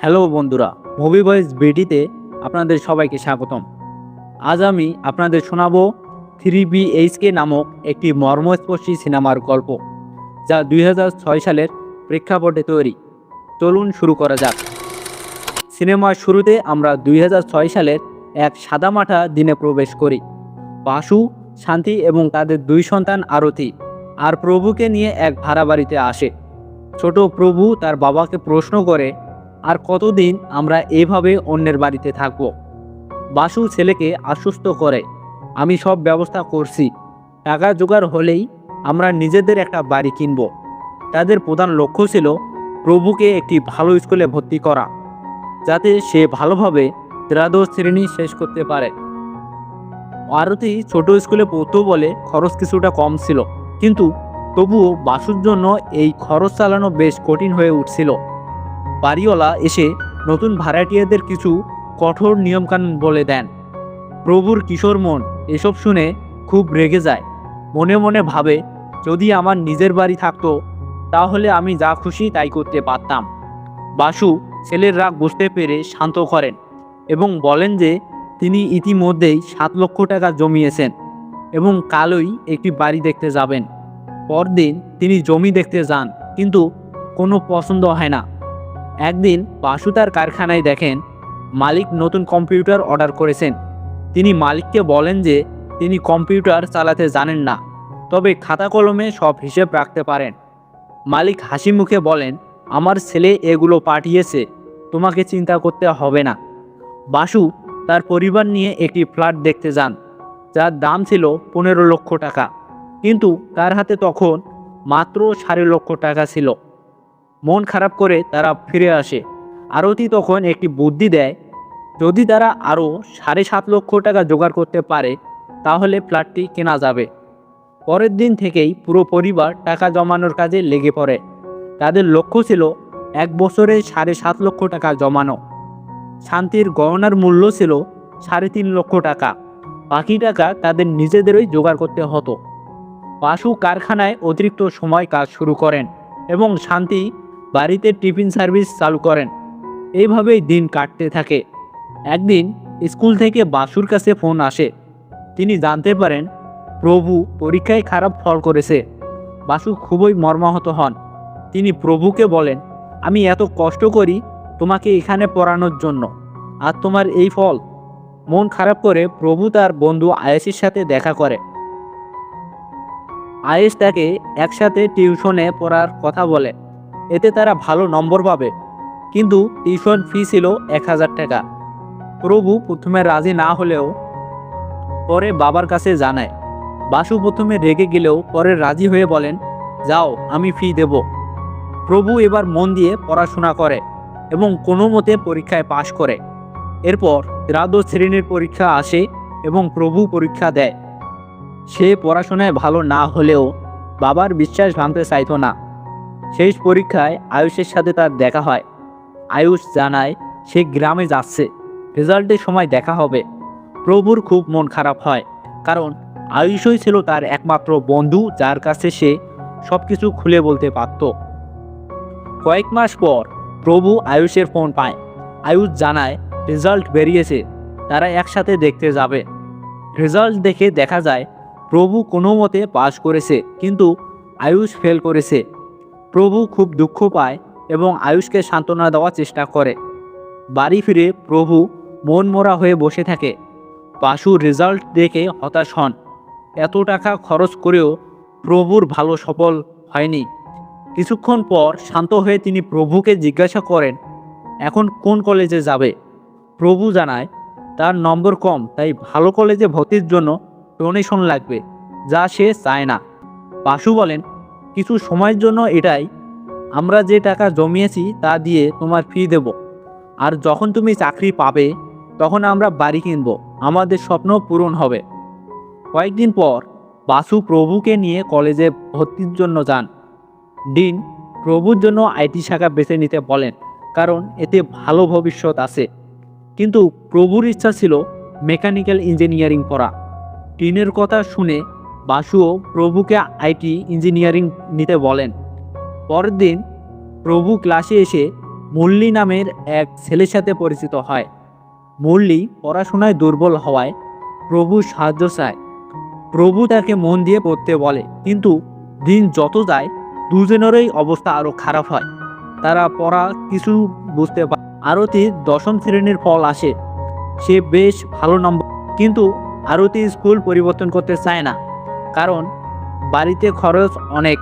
Hello বন্ধুরা, movie voice বিডিতে আপনাদের সবাইকে স্বাগতম। আজ আমি আপনাদের শোনাবো 3BHK নামক একটি মর্মস্পর্শী সিনেমার গল্প, যা 2006 সালের প্রেক্ষাপটে তৈরি। চলুন শুরু করা যাক। সিনেমার শুরুতে আমরা 2006 সালের এক সাদামাটা দিনে প্রবেশ করি। বাসু, শান্তি এবং তাদের দুই সন্তান আরতি আর প্রভুকে নিয়ে এক ভাড়া বাড়িতে আসে। ছোট প্রভু তার বাবাকে প্রশ্ন করে, আর কতদিন আমরা এভাবে অন্যের বাড়িতে থাকব? বাসু ছেলেকে আশ্বস্ত করে, আমি সব ব্যবস্থা করছি, টাকা জোগাড় হলেই আমরা নিজেদের একটা বাড়ি কিনব। তাদের প্রধান লক্ষ্য ছিল প্রভুকে একটি ভালো স্কুলে ভর্তি করা, যাতে সে ভালোভাবে দ্বাদশ শ্রেণী শেষ করতে পারে। আরতি ছোট স্কুলে পড়তো বলে খরচ কিছুটা কম ছিল, কিন্তু তবুও বাসুর জন্য এই খরচ চালানো বেশ কঠিন হয়ে উঠছিল। বাড়িওয়ালা এসে নতুন ভাড়াটিয়াদের কিছু কঠোর নিয়মকানুন বলে দেন। প্রভুর কিশোর মন এসব শুনে খুব রেগে যায়। মনে মনে ভাবে, যদি আমার নিজের বাড়ি থাকতো তাহলে আমি যা খুশি তাই করতে পারতাম। বাসু ছেলের রাগ বুঝতে পেরে শান্ত করেন এবং বলেন যে তিনি ইতিমধ্যেই 7 লক্ষ টাকা জমিয়েছেন এবং কালই একটি বাড়ি দেখতে যাবেন। পরদিন তিনি জমি দেখতে যান, কিন্তু কোনো পছন্দ হয় না। একদিন বাসু তার কারখানায় দেখেন মালিক নতুন কম্পিউটার অর্ডার করেছেন। তিনি মালিককে বলেন যে তিনি কম্পিউটার চালাতে জানেন না, তবে খাতা কলমে সব হিসেব রাখতে পারেন। মালিক হাসি মুখে বলেন, আমার ছেলে এগুলো পাঠিয়েছে, তোমাকে চিন্তা করতে হবে না। বাসু তার পরিবার নিয়ে একটি ফ্ল্যাট দেখতে যান, যার দাম ছিল 15 লক্ষ টাকা, কিন্তু তার হাতে তখন মাত্র 3.5 লক্ষ টাকা ছিল। মন খারাপ করে তারা ফিরে আসে। আরতি তখন একটি বুদ্ধি দেয়, যদি তারা আরও 7.5 লক্ষ টাকা জোগাড় করতে পারে তাহলে ফ্ল্যাটটি কেনা যাবে। পরের দিন থেকেই পুরো পরিবার টাকা জমানোর কাজে লেগে পড়ে। তাদের লক্ষ্য ছিল 1 বছরে 7.5 লক্ষ টাকা জমানো। শান্তির গহনার মূল্য ছিল 3.5 লক্ষ টাকা। বাকি টাকা তাদের নিজেদেরই জোগাড় করতে হতো। বাসু কারখানায় অতিরিক্ত সময় কাজ শুরু করেন এবং শান্তি বাড়িতে টিফিন সার্ভিস চালু করেন। এইভাবেই দিন কাটতে থাকে। একদিন স্কুল থেকে বাসুর কাছে ফোন আসে। তিনি জানতে পারেন প্রভু পরীক্ষায় খারাপ ফল করেছে। বাসু খুবই মর্মাহত হন। তিনি প্রভুকে বলেন, আমি এত কষ্ট করি তোমাকে এখানে পড়ানোর জন্য, আর তোমার এই ফল। মন খারাপ করে প্রভু তার বন্ধু আয়েশের সাথে দেখা করে। আয়েশ তাকে একসাথে টিউশনে পড়ার কথা বলে, এতে তারা ভালো নম্বর পাবে। কিন্তু টিউশন ফি ছিল 1000 টাকা। প্রভু প্রথমে রাজি না হলেও পরে বাবার কাছে জানায়। বাসু প্রথমে রেগে গেলেও পরে রাজি হয়ে বলেন, যাও, আমি ফি দেব। প্রভু এবার মন দিয়ে পড়াশোনা করে এবং কোনো মতে পরীক্ষায় পাশ করে। এরপর দ্বাদশ শ্রেণীর পরীক্ষা আসে এবং প্রভু পরীক্ষা দেয়। সে পড়াশোনায় ভালো না হলেও বাবার বিশ্বাস ভাঙতে চাইতো না। শেষ পরীক্ষায় আয়ুষের সাথে তার দেখা হয়। আয়ুষ জানায় সে গ্রামে যাচ্ছে, রেজাল্টের সময় দেখা হবে। প্রভুর খুব মন খারাপ হয়, কারণ আয়ুষই ছিল তার একমাত্র বন্ধু, যার কাছে সে সব কিছু খুলে বলতে পারত। কয়েক মাস পর প্রভু আয়ুষের ফোন পায়। আয়ুষ জানায় রেজাল্ট বেরিয়েছে, তারা একসাথে দেখতে যাবে। রেজাল্ট দেখে দেখা যায় প্রভু কোনো মতে পাশ করেছে, কিন্তু আয়ুষ ফেল করেছে। প্রভু খুব দুঃখ পায় এবং আয়ুষকে সান্ত্বনা দেওয়ার চেষ্টা করে। বাড়ি ফিরে প্রভু মনমরা হয়ে বসে থাকে। বাসু রেজাল্ট দেখে হতাশ হন। এত টাকা খরচ করেও প্রভুর ভালো সফল হয়নি। কিছুক্ষণ পর শান্ত হয়ে তিনি প্রভুকে জিজ্ঞাসা করেন, এখন কোন কলেজে যাবে? প্রভু জানায় তার নম্বর কম, তাই ভালো কলেজে ভর্তির জন্য ডোনেশন লাগবে, যা সে চায় না। বাসু বলেন, কিছু সময়ের জন্য এটাই, আমরা যে টাকা জমিয়েছি তা দিয়ে তোমার ফি দেব, আর যখন তুমি চাকরি পাবে তখন আমরা বাড়ি কিনব, আমাদের স্বপ্ন পূরণ হবে। কয়েকদিন পর বাসু প্রভুকে নিয়ে কলেজে ভর্তির জন্য যান। ডিন প্রভুর জন্য আইটি শাখা বেছে নিতে বলেন, কারণ এতে ভালো ভবিষ্যৎ আছে। কিন্তু প্রভুর ইচ্ছা ছিল মেকানিক্যাল ইঞ্জিনিয়ারিং পড়া। ডিনের কথা শুনে বাসুও প্রভুকে আইটি ইঞ্জিনিয়ারিং নিতে বলেন। পরের দিন প্রভু ক্লাসে এসে মুরলী নামের এক ছেলের সাথে পরিচিত হয়। মুরলী পড়াশোনায় দুর্বল হওয়ায় প্রভু সাহায্য চায়। প্রভু তাকে মন দিয়ে পড়তে বলে, কিন্তু দিন যত যায় দুজনেরই অবস্থা আরো খারাপ হয়। তারা পড়া কিছু বুঝতে পারে। আরতির 10ম শ্রেণীর ফল আসে, সে বেশ ভালো নম্বর, কিন্তু আরতি স্কুল পরিবর্তন করতে চায় না, কারণ বাড়িতে খরচ অনেক।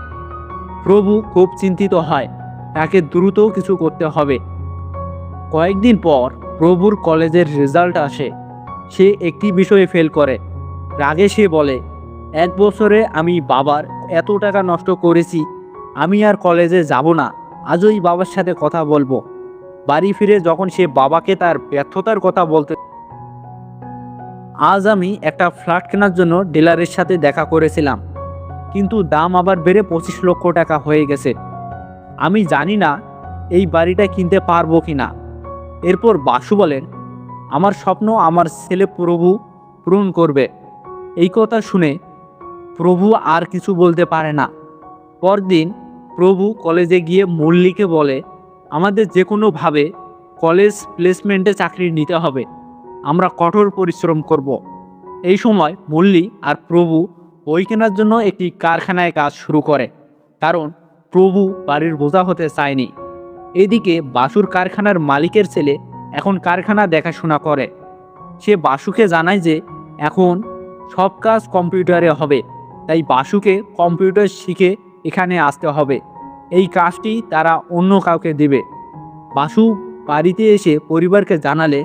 প্রভু খুব চিন্তিত হয়, তাকে দ্রুত কিছু করতে হবে। কয়েকদিন পর প্রভুর কলেজের রেজাল্ট আসে। সে একটি বিষয়ে ফেল করে। রাগে সে বলে, 1 বছরে আমি বাবার এত টাকা নষ্ট করেছি, আমি আর কলেজে যাব না, আজই বাবার সাথে কথা বলবো। বাড়ি ফিরে যখন সে বাবাকে তার ব্যর্থতার কথা বলতে, আজ আমি একটা ফ্ল্যাট কেনার জন্য ডিলারের সাথে দেখা করেছিলাম, কিন্তু দাম আবার বেড়ে 25 লক্ষ টাকা হয়ে গেছে। আমি জানি না এই বাড়িটা কিনতে পারবো কিনা। এরপর বাসু বলেন, আমার স্বপ্ন আমার ছেলে প্রভু পূরণ করবে। এই কথা শুনে প্রভু আর কিছু বলতে পারে না। পরদিন প্রভু কলেজে গিয়ে মুরলীকে বলে, আমাদের যে কোনোভাবে কলেজ প্লেসমেন্টে চাকরি নিতে হবে, আমরা কঠোর পরিশ্রম করব। এই সময় মুরলী আর প্রভু বই কেনার জন্য একটি কারখানায় কাজ শুরু করে, কারণ প্রভু বাড়ির বোঝা হতে চায়নি। এদিকে বাসুর কারখানার মালিকের ছেলে এখন কারখানা দেখাশোনা করে। সে বাসুকে জানায় যে এখন সব কাজ কম্পিউটারে হবে, তাই বাসুকে কম্পিউটার শিখে এখানে আসতে হবে। এই কাজটি তারা অন্য কাউকে দেবে। বাসু বাড়িতে এসে পরিবারকে জানালে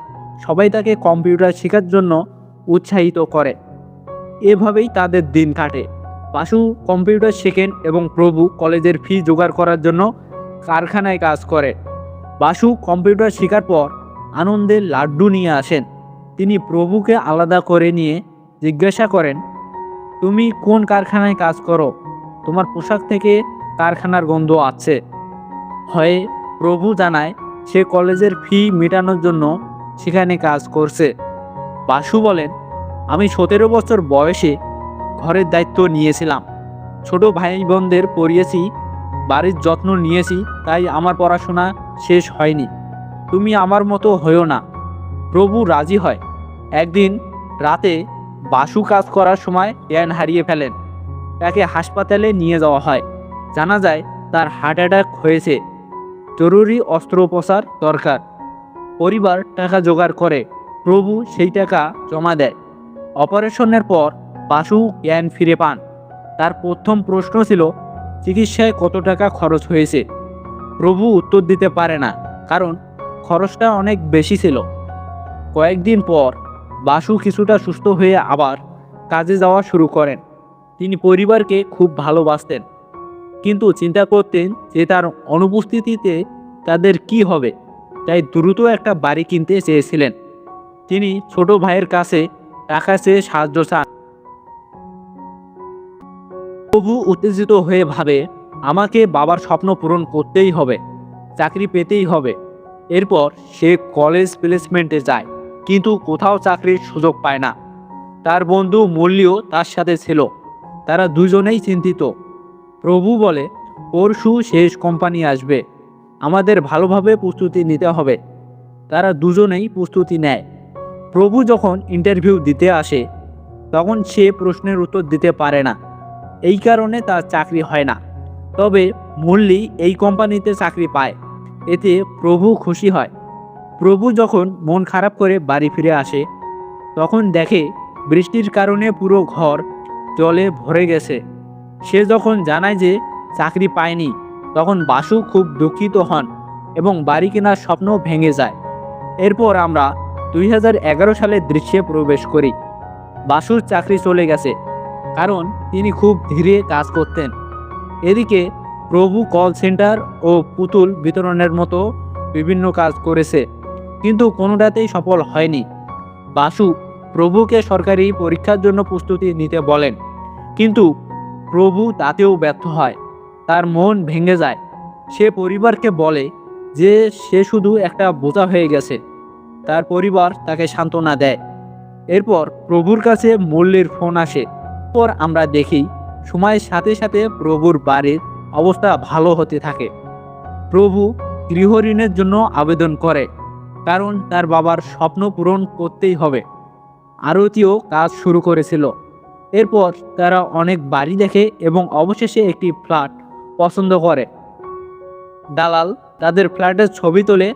সবাই তাকে কম্পিউটার শেখার জন্য উৎসাহিত করে। এভাবেই তাদের দিন কাটে। বাসু কম্পিউটার শেখেন এবং প্রভু কলেজের ফি জোগাড় করার জন্য কারখানায় কাজ করে। বাসু কম্পিউটার শেখার পর আনন্দের লাড্ডু নিয়ে আসেন। তিনি প্রভুকে আলাদা করে নিয়ে জিজ্ঞাসা করেন, তুমি কোন কারখানায় কাজ করো? তোমার পোশাক থেকে কারখানার গন্ধ আছে। হয়ে প্রভু জানায় সে কলেজের ফি মেটানোর জন্য সেখানে কাজ করছে। বাসু বলেন, আমি 17 বছর বয়সে ঘরের দায়িত্ব নিয়েছিলাম, ছোট ভাই বোনদের পড়িয়েছি, বাড়ির যত্ন নিয়েছি, তাই আমার পড়াশোনা শেষ হয়নি। তুমি আমার মতো হয়েও না। প্রভু রাজি হয়। একদিন রাতে বাসু কাজ করার সময় জ্ঞান হারিয়ে ফেলেন। তাকে হাসপাতালে নিয়ে যাওয়া হয়। জানা যায় তার হার্ট অ্যাটাক হয়েছে, জরুরি অস্ত্রোপচার দরকার। পরিবার টাকা জোগাড় করে, প্রভু সেই টাকা জমা দেয়। অপারেশনের পর বাসু জ্ঞান ফিরে পান। তার প্রথম প্রশ্ন ছিল, চিকিৎসায় কত টাকা খরচ হয়েছে? প্রভু উত্তর দিতে পারে না, কারণ খরচটা অনেক বেশি ছিল। কয়েকদিন পর বাসু কিছুটা সুস্থ হয়ে আবার কাজে যাওয়া শুরু করেন। তিনি পরিবারকে খুব ভালোবাসতেন, কিন্তু চিন্তা করতেন যে তার অনুপস্থিতিতে তাদের কি হবে, তাই দ্রুত একটা বাড়ি কিনতে চেয়েছিলেন। তিনি ছোট ভাইয়ের কাছে টাকা চেয়ে সাহায্য চান। প্রভু উত্তেজিত হয়ে ভাবে, আমাকে বাবার স্বপ্ন পূরণ করতেই হবে, চাকরি পেতেই হবে। এরপর সে কলেজ প্লেসমেন্টে যায়, কিন্তু কোথাও চাকরির সুযোগ পায় না। তার বন্ধু মুরলীও তার সাথে ছিল। তারা দুজনেই চিন্তিত। প্রভু বলে, পরশু শেষ কোম্পানি আসবে, আমাদের ভালোভাবে প্রস্তুতি নিতে হবে। তারা দুজনেই প্রস্তুতি নেয়। প্রভু যখন ইন্টারভিউ দিতে আসে, তখন সে প্রশ্নের উত্তর দিতে পারে না, এই কারণে তার চাকরি হয় না। তবে মুরলী এই কোম্পানিতে চাকরি পায়, এতে প্রভু খুশি হয়। প্রভু যখন মন খারাপ করে বাড়ি ফিরে আসে, তখন দেখে বৃষ্টির কারণে পুরো ঘর জলে ভরে গেছে। সে যখন জানায় যে চাকরি পায়নি, তখন বাসু খুব দুঃখিত হন এবং বাড়ি কেনার স্বপ্ন ভেঙে যায়। এরপর আমরা 2011 সালের দৃশ্যে প্রবেশ করি। বাসুর চাকরি চলে গেছে, কারণ তিনি খুব ধীরে কাজ করতেন। এদিকে প্রভু কল সেন্টার ও পুতুল বিতরণের মতো বিভিন্ন কাজ করেছে, কিন্তু কোনোটাতেই সফল হয়নি। বাসু প্রভুকে সরকারি পরীক্ষার জন্য প্রস্তুতি নিতে বলেন, কিন্তু প্রভু তাতেও ব্যর্থ হয়। তার মন ভেঙে যায়। সে পরিবারকে বলে যে সে শুধু একটা বোঝা হয়ে গেছে। তার পরিবার তাকে সান্ত্বনা দেয়। এরপর প্রভুর কাছে মুরলীর ফোন আসে। পর আমরা দেখি সময়ের সাথে সাথে প্রভুর বাড়ির অবস্থা ভালো হতে থাকে। প্রভু গৃহ ঋণের জন্য আবেদন করে, কারণ তার বাবার স্বপ্ন পূরণ করতেই হবে। আরতিও কাজ শুরু করেছিল। এরপর তারা অনেক বাড়ি দেখে এবং অবশেষে একটি ফ্ল্যাট পছন্দ করে। দালাল তাদের ফ্ল্যাটের ছবি তোলে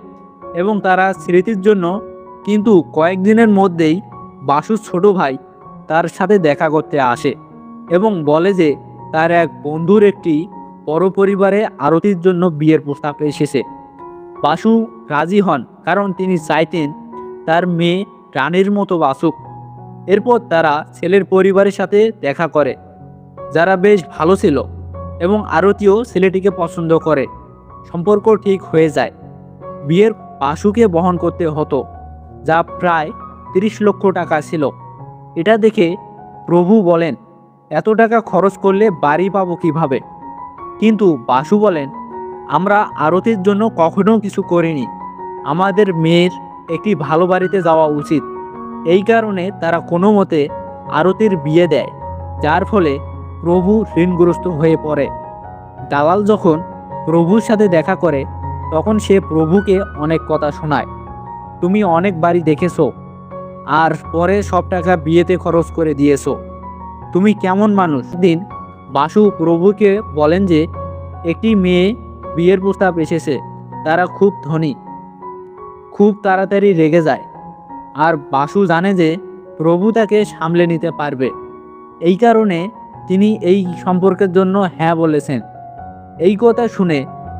এবং তারা স্মৃতির জন্য, কিন্তু কয়েকদিনের মধ্যেই বাসুর ছোট ভাই তার সাথে দেখা করতে আসে এবং বলে যে তার এক বন্ধুর একটি বড় পরিবারে আরতির জন্য বিয়ের প্রস্তাব এসেছে। বাসু রাজি হন, কারণ তিনি চাইতেন তার মেয়ে রানীর মতো বাসুক। এরপর তারা ছেলের পরিবারের সাথে দেখা করে, যারা বেশ ভালো ছিল, এবং আরতিও ছেলেটিকে পছন্দ করে। সম্পর্ক ঠিক হয়ে যায়। বিয়ের বাসুকে বহন করতে হতো, যা প্রায় 30 লক্ষ টাকা ছিল। এটা দেখে প্রভু বলেন, এত টাকা খরচ করলে বাড়ি পাবো কিভাবে? কিন্তু বাসু বলেন, আমরা আরতির জন্য কখনো কিছু করিনি, আমাদের মেয়ের একটি ভালো বাড়িতে যাওয়া উচিত। এই কারণে তারা কোনো মতে আরতির বিয়ে দেয়, যার ফলে প্রভু ঋণগ্রস্ত হয়ে পড়ে। দালাল যখন প্রভুর সাথে দেখা করে, তখন সে প্রভুকে অনেক কথা শোনায়। তুমি অনেক বাড়ি দেখেছো, আর পরে সব টাকা বিয়েতে খরচ করে দিয়েছো, তুমি কেমন মানুষ? দিন বাসু প্রভুকে বলেন যে একটি মেয়ে বিয়ের প্রস্তাব এসেছে, তারা খুব ধনী। খুব তাড়াতাড়ি রেগে যায়, আর বাসু জানে যে প্রভু তাকে সামলে নিতে পারবে। এই কারণে তিনি এই সম্পর্কের জন্য হ্যাঁ বলেছেন। এই কথা শুনে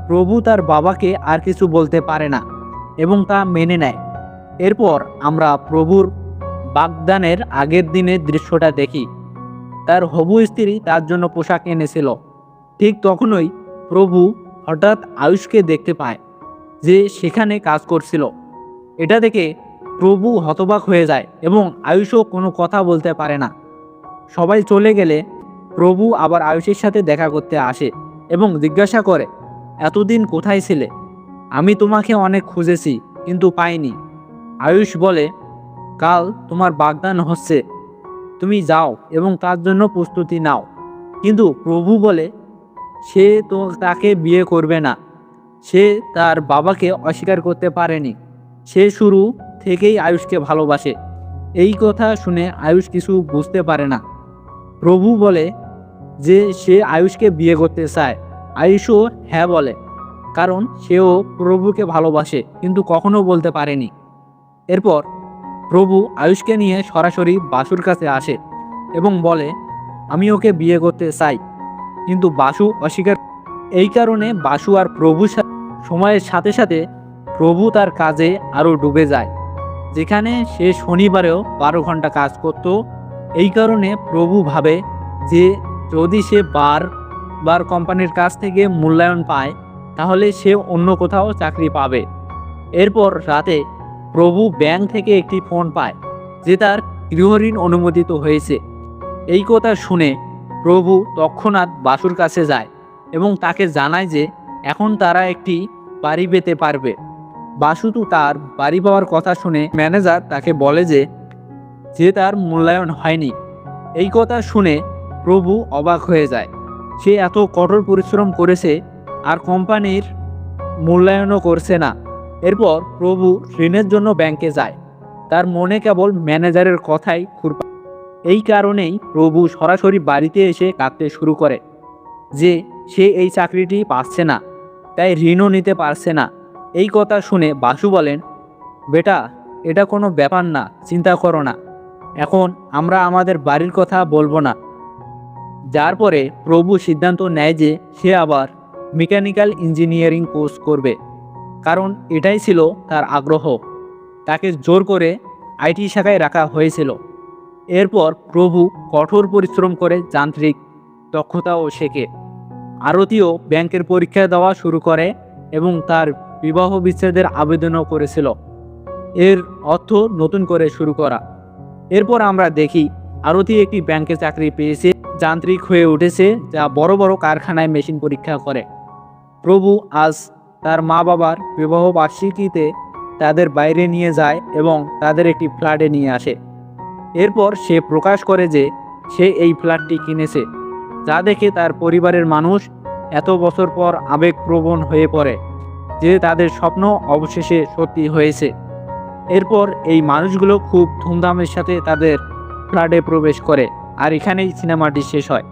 প্রভু তার বাবাকে আর কিছু বলতে পারে না এবং তা মেনে নেয়। এরপর আমরা প্রভুর বাগদানের আগের দিনের দৃশ্যটা দেখি। তার হবু স্ত্রী তার জন্য পোশাক এনেছিল। ঠিক তখনই প্রভু হঠাৎ আয়ুষকে দেখতে পায়, যে সেখানে কাজ করছিল। এটা দেখে প্রভু হতবাক হয়ে যায় এবং আয়ুষও কোনো কথা বলতে পারে না। সবাই চলে গেলে প্রভু আবার আয়ুষের সাথে দেখা করতে আসে এবং জিজ্ঞাসা করে, এতদিন কোথায় ছিলে? আমি তোমাকে অনেক খুঁজেছি, কিন্তু পাইনি। আয়ুষ বলে, কাল তোমার বাগদান হচ্ছে, তুমি যাও এবং তার জন্য প্রস্তুতি নাও। কিন্তু প্রভু বলে, সে তো তাকে বিয়ে করবে না। সে তার বাবাকে অস্বীকার করতে পারেনি। সে শুরু থেকেই আয়ুষকে ভালোবাসে। এই কথা শুনে আয়ুষ কিছু বুঝতে পারে না। প্রভু বলে যে সে আয়ুষকে বিয়ে করতে চায়। আয়ুষও হ্যাঁ বলে, কারণ সেও প্রভুকে ভালোবাসে, কিন্তু কখনো বলতে পারেনি। এরপর প্রভু আয়ুষকে নিয়ে সরাসরি বাসুর কাছে আসে এবং বলে, আমি ওকে বিয়ে করতে চাই। কিন্তু বাসু অস্বীকার। এই কারণে বাসু আর প্রভু সময়ের সাথে সাথে প্রভু তার কাজে আরও ডুবে যায়। যেখানে সে শনিবারেও 12 ঘন্টা কাজ করত। এই কারণে প্রভু ভাবে যে যদি সে বার কোম্পানির কাছ থেকে মূল্যায়ন পায়, তাহলে সে অন্য কোথাও চাকরি পাবে। এরপর রাতে প্রভু ব্যাংক থেকে একটি ফোন পায় যে তার গৃহঋণ অনুমোদিত হয়েছে। এই কথা শুনে প্রভু তৎক্ষণাৎ বাসুর কাছে যায় এবং তাকে জানায় যে এখন তারা একটি বাড়ি পেতে পারবে। বাসু তো তার বাড়ি পাওয়ার কথা শুনে ম্যানেজার তাকে বলে যে তার মূল্যায়ন হয়নি। এই কথা শুনে প্রভু অবাক হয়ে যায়। সে এত কঠোর পরিশ্রম করেছে আর কোম্পানির মূল্যায়নও করছে না। এরপর প্রভু ঋণের জন্য ব্যাংকে যায়। তার মনে কেবল ম্যানেজারের কথাই ঘুরপাক। এই কারণেই প্রভু সরাসরি বাড়িতে এসে কাঁদতে শুরু করে যে সে এই চাকরিটি পাচ্ছে না, তাই ঋণও নিতে পারছে না। এই কথা শুনে বাসু বলেন, বেটা, এটা কোনো ব্যাপার না, চিন্তা করো না। এখন আমরা আমাদের বাড়ির কথা বলবো না। যার পরে প্রভু সিদ্ধান্ত নেয় যে সে আবার মেকানিক্যাল ইঞ্জিনিয়ারিং কোর্স করবে, কারণ এটাই ছিল তার আগ্রহ। তাকে জোর করে আইটি শাখায় রাখা হয়েছিল। এরপর প্রভু কঠোর পরিশ্রম করে যান্ত্রিক দক্ষতাও শেখে। আরতিও ব্যাংকের পরীক্ষা দেওয়া শুরু করে এবং তার বিবাহ বিচ্ছেদের আবেদনও করেছিল। এর অর্থ নতুন করে শুরু করা। এরপর আমরা দেখি আরতি একটি ব্যাংকে চাকরি পেয়েছে, যান্ত্রিক হয়ে উঠেছে, যা বড় বড় কারখানায় মেশিন পরীক্ষা করে। প্রভু আজ তার মা বাবার বিবাহ বার্ষিকীতে তাদের বাইরে নিয়ে যায় এবং তাদের একটি ফ্ল্যাটে নিয়ে আসে। এরপর সে প্রকাশ করে যে সে এই ফ্ল্যাটটি কিনেছে, যা দেখে তার পরিবারের মানুষ এত বছর পর আবেগপ্রবণ হয়ে পড়ে। যে তাদের স্বপ্ন অবশেষে সত্যি হয়েছে। এরপর এই মানুষগুলো খুব ধুমধামের সাথে তাদের ফ্ল্যাটে প্রবেশ করে, আর এখানেই সিনেমাটি শেষ হয়।